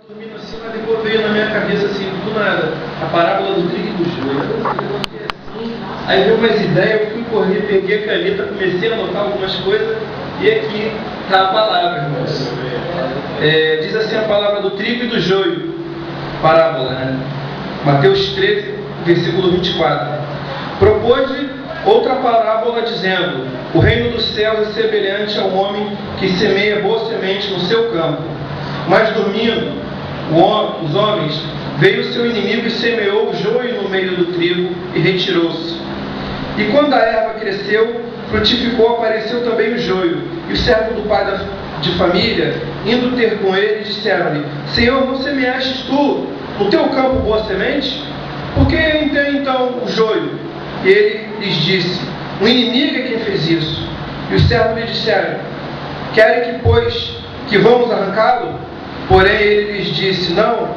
Dormindo assim, mas depois veio na minha cabeça assim, do nada, a parábola do trigo e do joio. Aí veio umas ideias, eu fui correr, peguei a caneta, comecei a anotar algumas coisas, e aqui está a palavra, irmãos. Diz assim a palavra do trigo e do joio, parábola, né? Mateus 13, versículo 24. Propôs-lhe outra parábola dizendo: o reino dos céus é semelhante ao homem que semeia boa semente no seu campo. Mas dormindo os homens, veio o seu inimigo e semeou o joio no meio do trigo e retirou-se. E quando a erva cresceu, frutificou, apareceu também o joio. E o servo do pai de família, indo ter com ele, disseram-lhe: Senhor, não semeastes tu no teu campo boa semente? Por que então o joio? E ele lhes disse: o inimigo é quem fez isso. E os servos lhe disseram: querem que, pois, que vamos arrancá-lo? Porém ele lhes disse: não,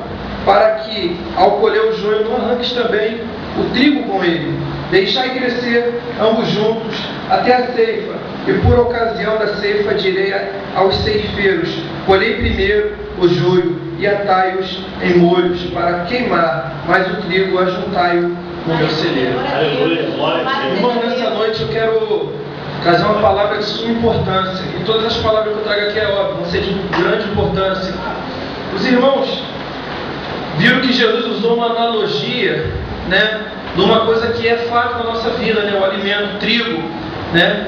para que, ao colher o joio, não arranques também o trigo com ele. Deixai crescer ambos juntos até a ceifa. E por ocasião da ceifa direi aos ceifeiros: colhei primeiro o joio e atai-os em molhos para queimar, mas o trigo ajuntai-o no meu celeiro. Irmão, nessa noite eu quero trazer uma palavra de suma importância. E todas as palavras que eu trago aqui, é óbvio, vão ser de grande importância. Os irmãos viram que Jesus usou uma analogia, né, de uma coisa que é fato na nossa vida, né, o alimento, o trigo, né?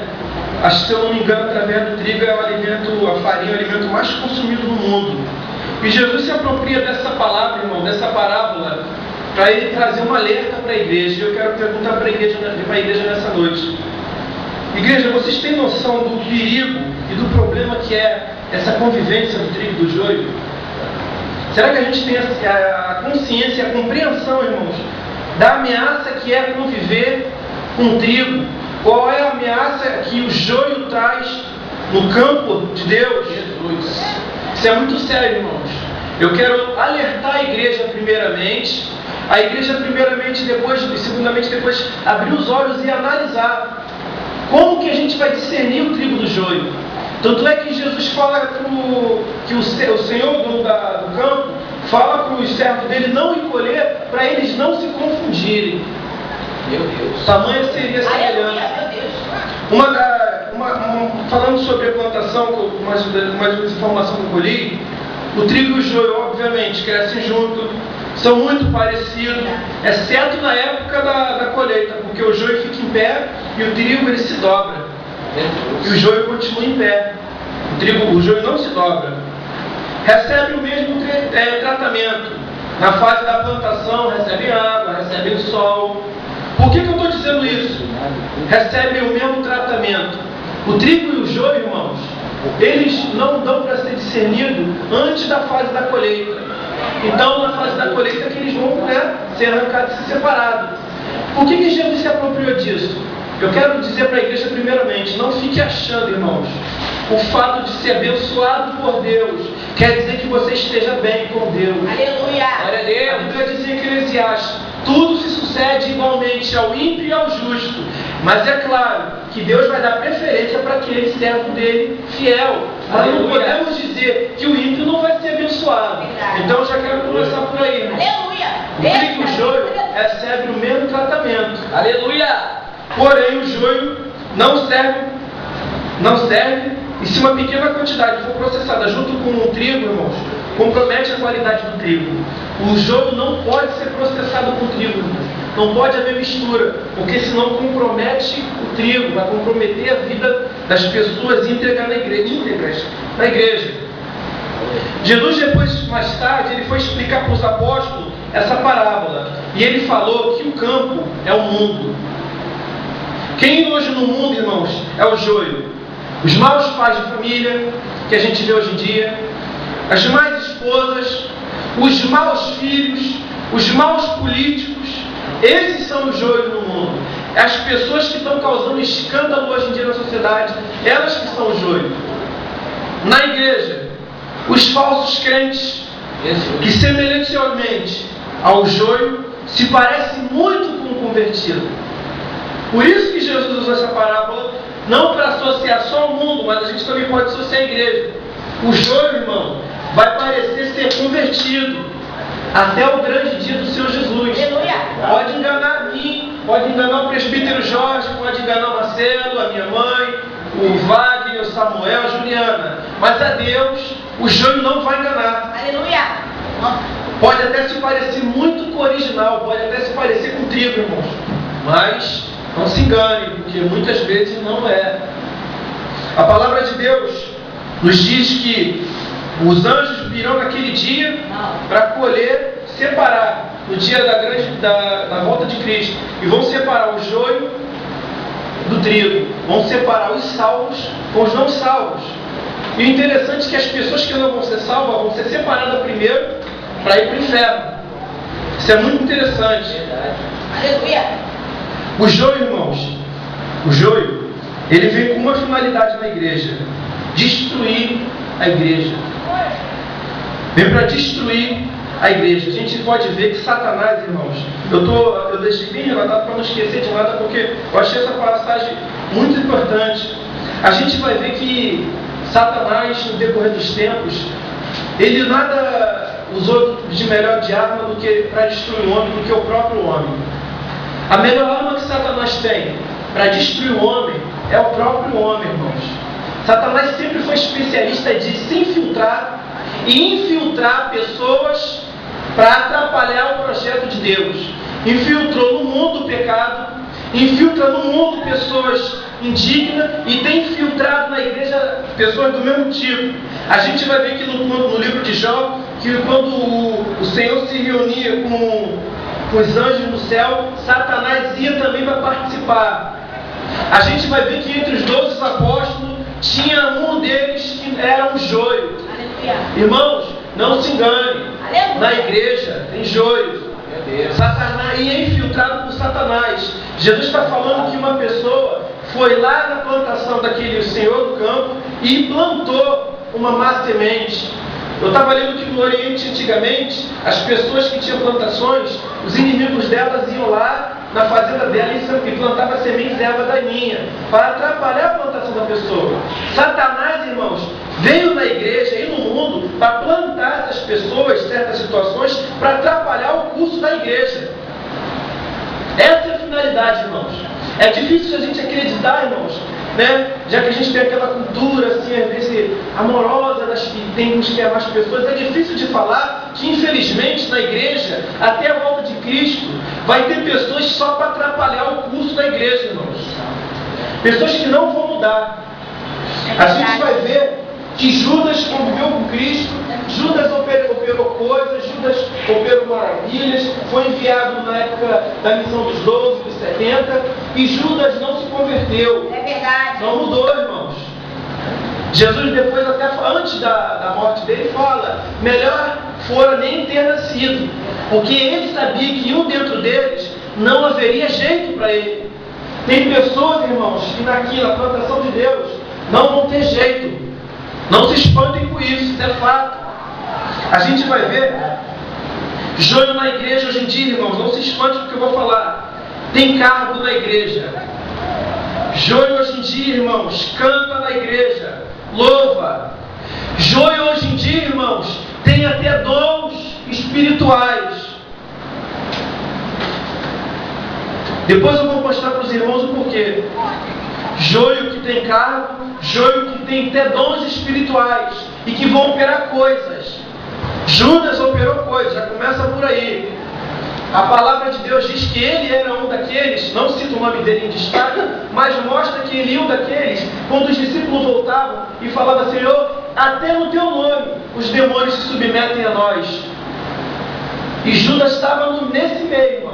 Acho que, se eu não me engano, através do trigo é o alimento, a farinha é o alimento mais consumido no mundo. E Jesus se apropria dessa palavra, irmão, dessa parábola, para ele trazer um alerta para a igreja. E eu quero perguntar para a igreja nessa noite: igreja, vocês têm noção do perigo e do problema que é essa convivência do trigo e do joio? Será que a gente tem a consciência, a compreensão, irmãos, da ameaça que é conviver com o trigo? Qual é a ameaça que o joio traz no campo de Deus? Jesus. Isso é muito sério, irmãos. Eu quero alertar a igreja primeiramente, segundamente depois abrir os olhos e analisar como que a gente vai discernir o trigo do joio. Tanto é que Jesus fala que o Senhor do campo fala para os servos dele não ir colher, para eles não se confundirem. Meu Deus. Tamanha seria a semelhança. Falando sobre a plantação, mais uma informação que eu colhi, o trigo e o joio, obviamente, crescem junto, são muito parecidos, exceto na época da colheita, porque o joio fica em pé e o trigo ele se dobra. E o joio continua em pé. O joio não se dobra. Recebe o mesmo tratamento. Na fase da plantação, recebem água, recebem sol. Por que eu estou dizendo isso? Recebem o mesmo tratamento. O trigo e o joio, irmãos, eles não dão para ser discernido antes da fase da colheita. Então, na fase da colheita, que eles vão, ser arrancados e ser separados. Por que Jesus se apropriou disso? Eu quero dizer para a igreja primeiramente: não fique achando, irmãos, o fato de ser abençoado por Deus quer dizer que você esteja bem com Deus. Aleluia! Glória a Deus. A Bíblia diz em Eclesiastes: tudo se sucede igualmente ao ímpio e ao justo. Mas é claro que Deus vai dar preferência para aquele servo dele fiel. Mas não podemos dizer que o ímpio não vai ser abençoado. Então eu já quero começar por aí, irmão. Aleluia! O trigo e o joio recebem o mesmo tratamento. Aleluia! Porém, o joio não serve, e se uma pequena quantidade for processada junto com o trigo, irmãos, compromete a qualidade do trigo. O joio não pode ser processado com o trigo, irmãos. Não pode haver mistura, porque senão compromete o trigo, vai comprometer a vida das pessoas íntegras na igreja. Jesus, depois, mais tarde, ele foi explicar para os apóstolos essa parábola. E ele falou que o campo é o mundo. Quem hoje no mundo, irmãos, é o joio? Os maus pais de família, que a gente vê hoje em dia, as más esposas, os maus filhos, os maus políticos, esses são o joio no mundo. As pessoas que estão causando escândalo hoje em dia na sociedade, elas que são o joio. Na igreja, os falsos crentes, que semelhantemente ao joio, se parecem muito com o convertido. Por isso que Jesus usou essa parábola, não para associar só ao mundo, mas a gente também pode associar a igreja. O joio, irmão, vai parecer ser ser convertido até o grande dia do Senhor Jesus. Aleluia. Pode enganar a mim, pode enganar o presbítero Jorge, pode enganar o Marcelo, a minha mãe, o Wagner, o Samuel, a Juliana. Mas a Deus, o joio não vai enganar. Aleluia. Pode até se parecer muito com o original, pode até se parecer com trigo, irmãos. Mas não se engane, porque muitas vezes não é. A palavra de Deus nos diz que os anjos virão naquele dia para colher, separar, no dia da volta de Cristo, e vão separar o joio do trigo, vão separar os salvos com os não salvos. E o interessante é que as pessoas que não vão ser salvas vão ser separadas primeiro para ir para o inferno. Isso é muito interessante. Aleluia. O joio, irmãos, o joio, ele vem com uma finalidade na igreja: destruir a igreja. Vem para destruir a igreja. A gente pode ver que Satanás, irmãos, eu deixei bem relatado para não esquecer de nada, porque eu achei essa passagem muito importante. A gente vai ver que Satanás, no decorrer dos tempos, ele nada usou de melhor de arma do que para destruir o homem, do que o próprio homem. A melhor arma que Satanás tem para destruir o homem é o próprio homem, irmãos. Satanás sempre foi especialista de se infiltrar e infiltrar pessoas para atrapalhar o projeto de Deus. Infiltrou no mundo o pecado, infiltra no mundo pessoas indignas e tem infiltrado na igreja pessoas do mesmo tipo. A gente vai ver que no livro de Jó, que quando o Senhor se reunia com os anjos no céu, Satanás ia também para participar. A gente vai ver que entre os 12 apóstolos tinha um deles que era um joio. Aleluia. Irmãos, não se engane. Aleluia. Na igreja tem joio. Satanás ia infiltrado por Satanás. Jesus está falando que uma pessoa foi lá na plantação daquele senhor do campo e plantou uma má semente. Eu estava lendo que no Oriente, antigamente, as pessoas que tinham plantações, os inimigos delas iam lá na fazenda dela e plantavam sementes de erva daninha para atrapalhar a plantação da pessoa. Satanás, irmãos, veio na igreja e no mundo para plantar essas pessoas, certas situações, para atrapalhar o curso da igreja. Essa é a finalidade, irmãos. É difícil a gente acreditar, irmãos, né? Já que a gente tem aquela cultura assim, às vezes amorosa, que temos que amar as pessoas, é difícil de falar que infelizmente na igreja, até a volta de Cristo, vai ter pessoas só para atrapalhar o curso da igreja, irmãos. Pessoas que não vão mudar. A gente vai ver que Judas conviveu com Cristo, Judas operou coisas, Judas operou maravilhas, foi enviado na época da missão dos 12, dos 70, e Judas não se converteu. É verdade. Não mudou, irmãos. Jesus depois, até antes da morte dele, fala: melhor fora nem ter nascido, porque ele sabia que dentro deles não haveria jeito para ele. Tem pessoas, irmãos, que na plantação de Deus não vão ter jeito. Não se espantem com isso é fato. A gente vai ver joio na igreja hoje em dia, irmãos. Não se espante com o que eu vou falar. Tem cargo na igreja. Joio hoje em dia, irmãos, canta na igreja, louva. Joio hoje em dia, irmãos, tem até dons espirituais. Depois eu vou mostrar para os irmãos o porquê. Joio que tem cargo, joio que tem até dons espirituais e que vão operar coisas. Judas operou coisas, já começa por aí. A palavra de Deus diz que ele era um daqueles, não cita o nome dele em destaque, mas mostra que ele é um daqueles, quando os discípulos voltavam e falavam: Senhor, até no teu nome os demônios se submetem a nós. E Judas estava nesse meio, irmãos.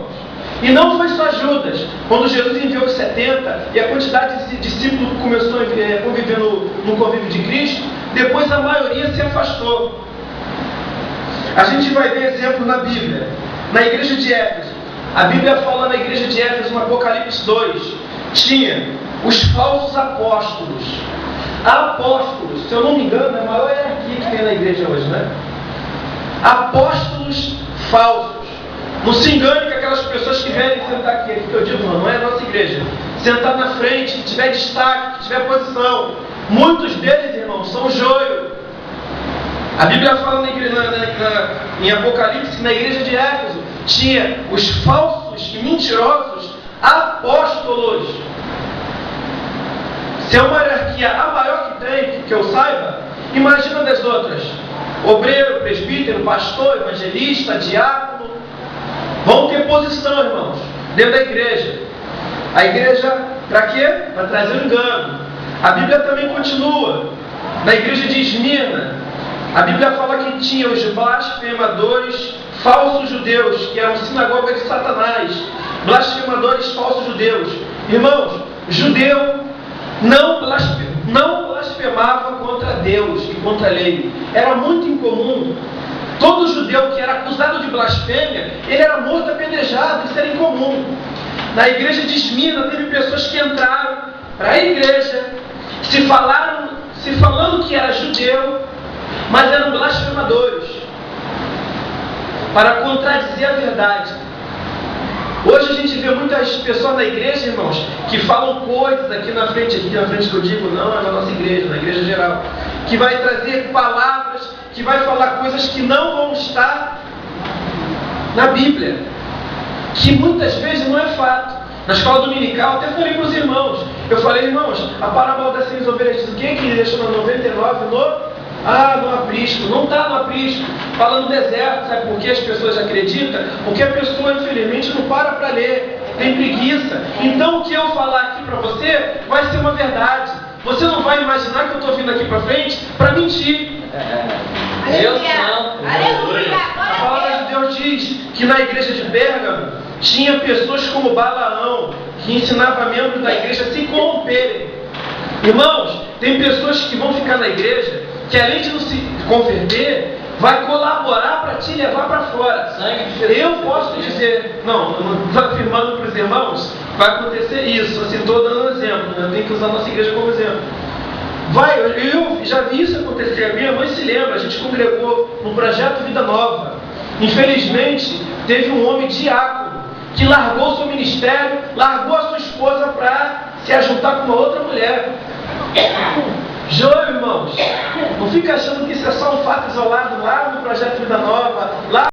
E não foi só Judas. Quando Jesus enviou os 70 e a quantidade de discípulos começou a conviver no convívio de Cristo, depois a maioria se afastou. A gente vai ver exemplo na Bíblia. Na igreja de Éfeso, a Bíblia fala na igreja de Éfeso, no Apocalipse 2, tinha os falsos apóstolos. Apóstolos, se eu não me engano, é a maior hierarquia que tem na igreja hoje, né? Apóstolos falsos. Não se engane que aquelas pessoas que vierem sentar aqui, que eu digo, não é a nossa igreja, sentar na frente, que tiver destaque, que tiver posição, muitos deles, irmãos, são joio. A Bíblia fala em Apocalipse, na igreja de Éfeso, tinha os falsos e mentirosos apóstolos. Se é uma hierarquia a maior que tem, que eu saiba, imagina das outras: obreiro, presbítero, pastor, evangelista, diácono. Vão ter posição, irmãos, dentro da igreja. A igreja, para quê? Para trazer o engano. A Bíblia também continua. Na igreja de Esmirna, a Bíblia fala que tinha os blasfemadores falsos judeus, que eram sinagoga de Satanás. Blasfemadores falsos judeus. Irmãos, judeu não blasfemava contra Deus e contra a lei. Era muito incomum. Todo judeu que era acusado de blasfêmia, ele era morto apedrejado. Isso era incomum. Na igreja de Esmirna teve pessoas que entraram para a igreja, se falando que era judeu, mas eram blasfemadores, para contradizer a verdade. Hoje a gente vê muitas pessoas na igreja, irmãos, que falam coisas aqui na frente que eu digo, não é na nossa igreja, na igreja geral, que vai trazer palavras, que vai falar coisas que não vão estar na Bíblia, que muitas vezes não é fato. Na escola dominical, até falei para os irmãos, eu falei: irmãos, a parábola das 6 ovelhas, o que é que deixou na 99 no aprisco? Não está no aprisco, fala no deserto. Sabe por que as pessoas acreditam? Porque a pessoa, infelizmente, não para ler, tem preguiça. Então o que eu falar aqui para você vai ser uma verdade. Você não vai imaginar que eu estou vindo aqui para frente para mentir. Deus não. Aleluia. A palavra de Deus diz que na igreja de Pérgamo tinha pessoas como Balaão, que ensinava membros da igreja a se corromperem. Irmãos, tem pessoas que vão ficar na igreja, que além de não se converter, vai colaborar para te levar para fora. Eu posso dizer, não estou afirmando para os irmãos, vai acontecer isso. Assim, estou dando um exemplo, né? Eu tenho que usar a nossa igreja como exemplo. Eu já vi isso acontecer. A minha mãe se lembra, a gente congregou no projeto Vida Nova. Infelizmente, teve um homem diácono que largou seu ministério, largou a sua esposa para se ajuntar com uma outra mulher. Irmãos, não fica achando que isso é só um fato isolado lá no projeto Vida Nova, lá